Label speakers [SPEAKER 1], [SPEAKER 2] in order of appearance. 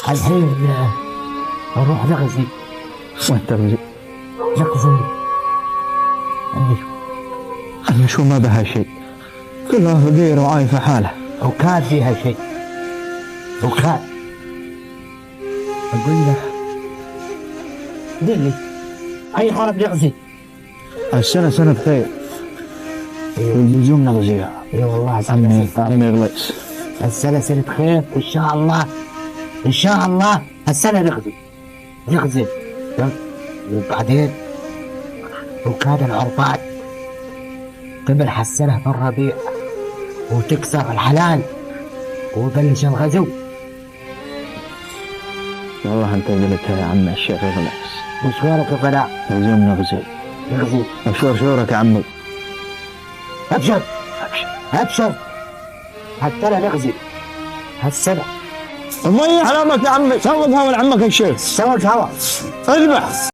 [SPEAKER 1] الحين نروح نغزي.
[SPEAKER 2] وين تغزي؟
[SPEAKER 1] نغزي.
[SPEAKER 2] أنا شو ما بها شيء، كلها فقيرة وعايفة حالها.
[SPEAKER 1] وكان فيها شيء، وكان أقول لك قل لي أي حرب نغزي؟
[SPEAKER 2] السنة سنة خير واللزوم نغزيها.
[SPEAKER 1] اي والله
[SPEAKER 2] عمي غليس،
[SPEAKER 1] السنة سنة خير إن شاء الله، إن شاء الله السنة نغزي. وبعدين وكان العربات تملح السنة في الربيع وتكسر الحلال وبلش الغزو.
[SPEAKER 2] والله أنت قلتها يا عمي الشيخ غليس.
[SPEAKER 1] مشوارك يا فلاح؟
[SPEAKER 2] لزوم نغزي. شورك يا عمي.
[SPEAKER 1] أبشر السنة نغزي هالسنة.
[SPEAKER 2] المية حرامك يا عمي، سوق هوا لعمك الشيخ.
[SPEAKER 1] سوق هوا
[SPEAKER 2] اذبح.